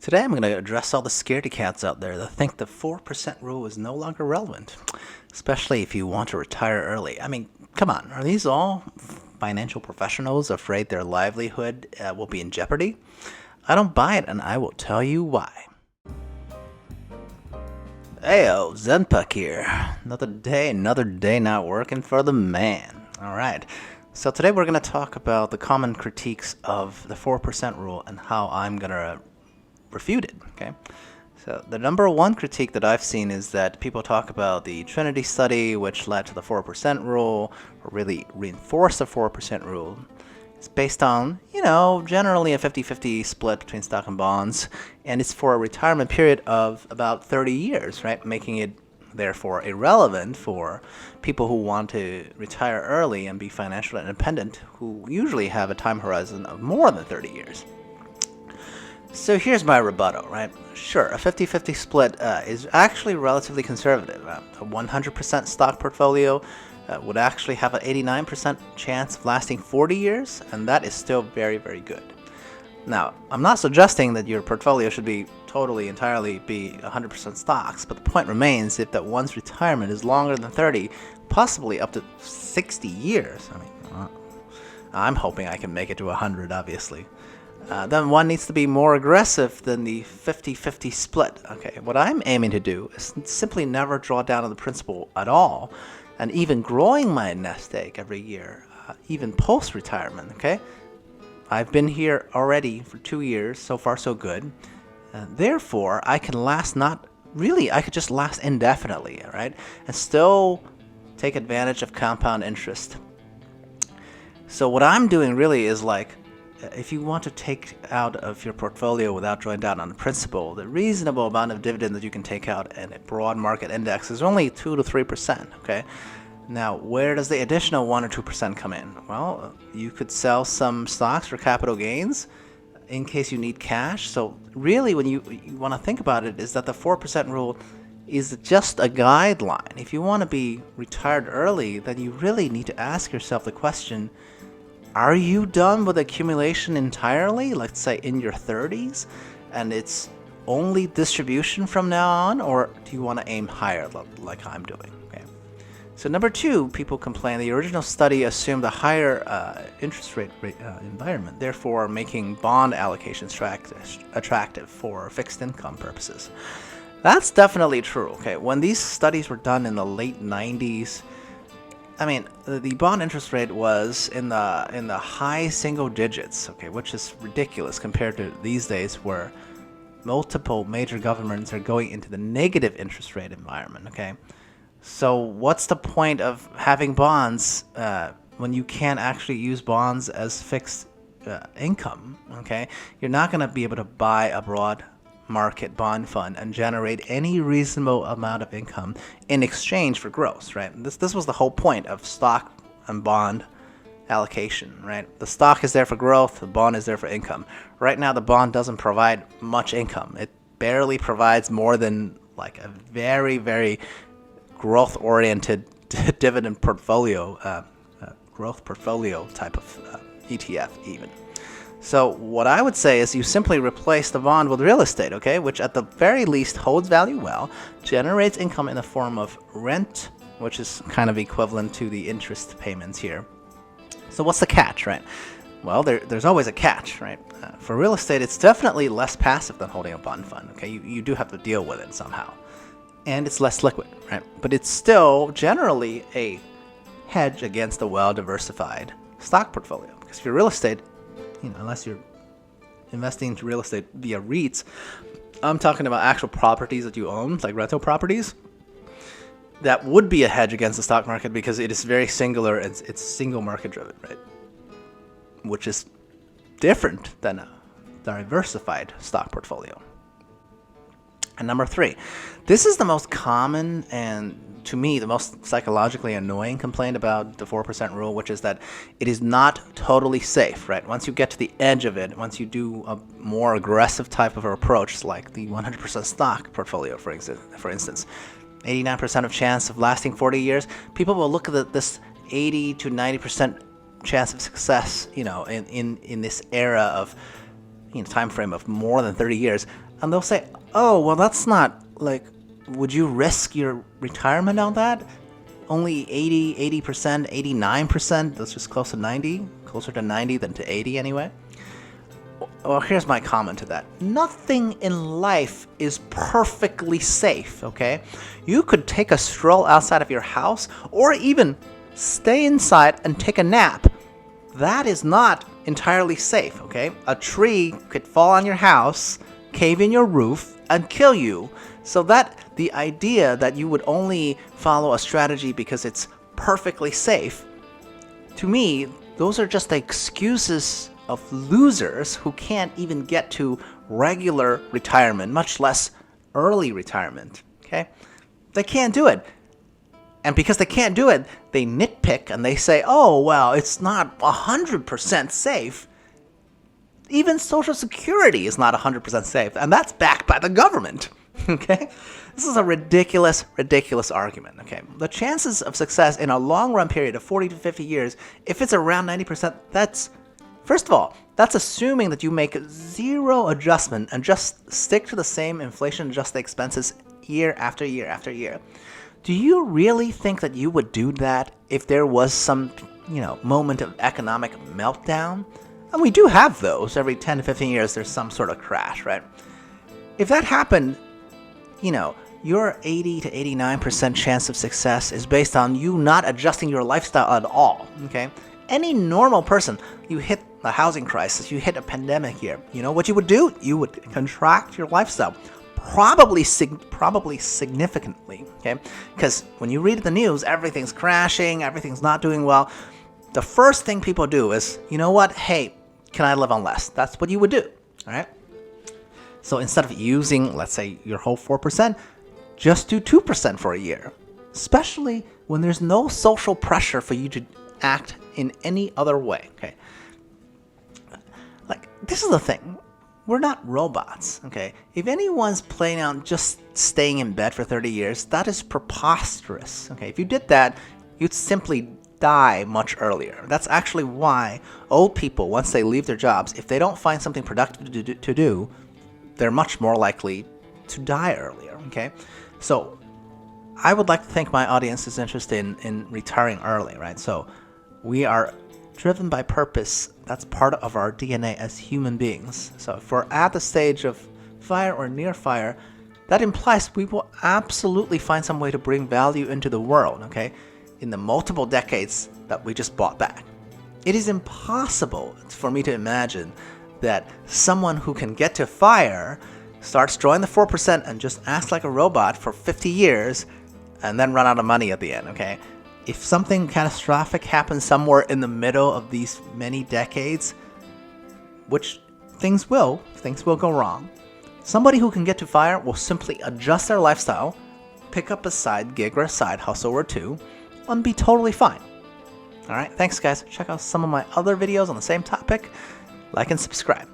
Today I'm going to address all the scaredy cats out there that think the 4% rule is no longer relevant, especially if you want to retire early. I mean, come on, are these all financial professionals afraid their livelihood will be in jeopardy? I don't buy it, and I will tell you why. Heyo, Zenpuck here. Another day not working for the man. Alright, so today we're going to talk about the common critiques of the 4% rule and how I'm going to refute it, okay? So the number one critique that I've seen is that people talk about the Trinity study, which led to the 4% rule, or really reinforced the 4% rule. It's based on, generally a 50-50 split between stock and bonds, and it's for a retirement period of about 30 years, right? Making it, therefore, irrelevant for people who want to retire early and be financially independent, who usually have a time horizon of more than 30 years. So here's my rebuttal, right? Sure, a 50-50 split is actually relatively conservative. A 100% stock portfolio would actually have an 89% chance of lasting 40 years, and that is still very, very good. Now, I'm not suggesting that your portfolio should be entirely be 100% stocks, but the point remains if that one's retirement is longer than 30, possibly up to 60 years. I mean, I'm hoping I can make it to 100, obviously. Then one needs to be more aggressive than the 50-50 split. Okay, what I'm aiming to do is simply never draw down on the principal at all, and even growing my nest egg every year, even post-retirement, okay? I've been here already for 2 years, so far so good. Therefore, I could just last indefinitely, all right? And still take advantage of compound interest. So what I'm doing really is if you want to take out of your portfolio without drawing down on the principal, the reasonable amount of dividend that you can take out in a broad market index is only 2 to 3%, okay? Now, where does the additional 1 or 2% come in? Well, you could sell some stocks for capital gains in case you need cash. So really, when you want to think about it, is that the 4% rule is just a guideline. If you want to be retired early, then you really need to ask yourself the question, are you done with accumulation entirely, let's say in your 30s, and it's only distribution from now on, or do you want to aim higher like I'm doing? Okay. So number two, people complain the original study assumed a higher interest rate environment, therefore making bond allocations attractive for fixed income purposes. That's definitely true. Okay, when these studies were done in the late 90s, I mean, the bond interest rate was in the high single digits, okay, which is ridiculous compared to these days where multiple major governments are going into the negative interest rate environment, okay? So what's the point of having bonds when you can't actually use bonds as fixed income, okay? You're not going to be able to buy a broad market bond fund and generate any reasonable amount of income in exchange for growth, right? This was the whole point of stock and bond allocation, right? The stock is there for growth, the bond is there for income. Right now, the bond doesn't provide much income. It barely provides more than a very, very growth-oriented dividend portfolio, growth portfolio type of ETF even. So what I would say is you simply replace the bond with real estate, okay, which at the very least holds value well, generates income in the form of rent, which is kind of equivalent to the interest payments here. So what's the catch, right? Well, there's always a catch, right? For real estate, it's definitely less passive than holding a bond fund, okay? You do have to deal with it somehow. And it's less liquid, right? But it's still generally a hedge against a well-diversified stock portfolio. Because for real estate, unless you're investing into real estate via REITs, I'm talking about actual properties that you own, like rental properties. That would be a hedge against the stock market because it is very singular and it's single market driven, right? Which is different than a diversified stock portfolio. And number three, this is the most common and, to me, the most psychologically annoying complaint about the 4% rule, which is that it is not totally safe, right? Once you get to the edge of it, once you do a more aggressive type of approach, like the 100% stock portfolio, for instance, 89% of chance of lasting 40 years, people will look at this 80 to 90% chance of success, in this era of time frame of more than 30 years, and they'll say, oh, well, that's not, like, would you risk your retirement on that? Only 80%, 89%, that's just close to 90, closer to 90 than to 80 anyway. Well, here's my comment to that. Nothing in life is perfectly safe, okay? You could take a stroll outside of your house or even stay inside and take a nap. That is not entirely safe, okay? A tree could fall on your house, cave in your roof, and kill you. So that the idea that you would only follow a strategy because it's perfectly safe, to me, those are just excuses of losers who can't even get to regular retirement, much less early retirement, okay? They can't do it. And because they can't do it, they nitpick and they say, oh, well, it's not 100% safe. Even Social Security is not 100% safe, and that's backed by the government, okay? This is a ridiculous, ridiculous argument, okay? The chances of success in a long-run period of 40 to 50 years, if it's around 90%, that's, first of all, that's assuming that you make zero adjustment and just stick to the same inflation-adjusted expenses year after year after year. Do you really think that you would do that if there was some, moment of economic meltdown? And we do have those. Every 10 to 15 years, there's some sort of crash, right? If that happened, your 80 to 89% chance of success is based on you not adjusting your lifestyle at all, okay? Any normal person, you hit a housing crisis, you hit a pandemic here, you know what you would do? You would contract your lifestyle, probably significantly, okay? Because when you read the news, everything's crashing, everything's not doing well. The first thing people do is, you know what? Hey, can I live on less? That's what you would do, all right? So instead of using, let's say, your whole 4%, just do 2% for a year, especially when there's no social pressure for you to act in any other way, okay? Like, this is the thing. We're not robots, okay? If anyone's planning on just staying in bed for 30 years, that is preposterous, okay? If you did that, you'd simply die much earlier. That's actually why old people, once they leave their jobs, if they don't find something productive to do, they're much more likely to die earlier, okay? So I would like to think my audience is interested in retiring early, right? So we are driven by purpose. That's part of our DNA as human beings. So if we're at the stage of fire or near fire, that implies we will absolutely find some way to bring value into the world, okay? In the multiple decades that we just bought back. It is impossible for me to imagine that someone who can get to fire starts drawing the 4% and just acts like a robot for 50 years and then run out of money at the end, okay? If something catastrophic happens somewhere in the middle of these many decades, which things will go wrong, somebody who can get to fire will simply adjust their lifestyle, pick up a side gig or a side hustle or two, and be totally fine. Alright, thanks guys. Check out some of my other videos on the same topic. Like and subscribe.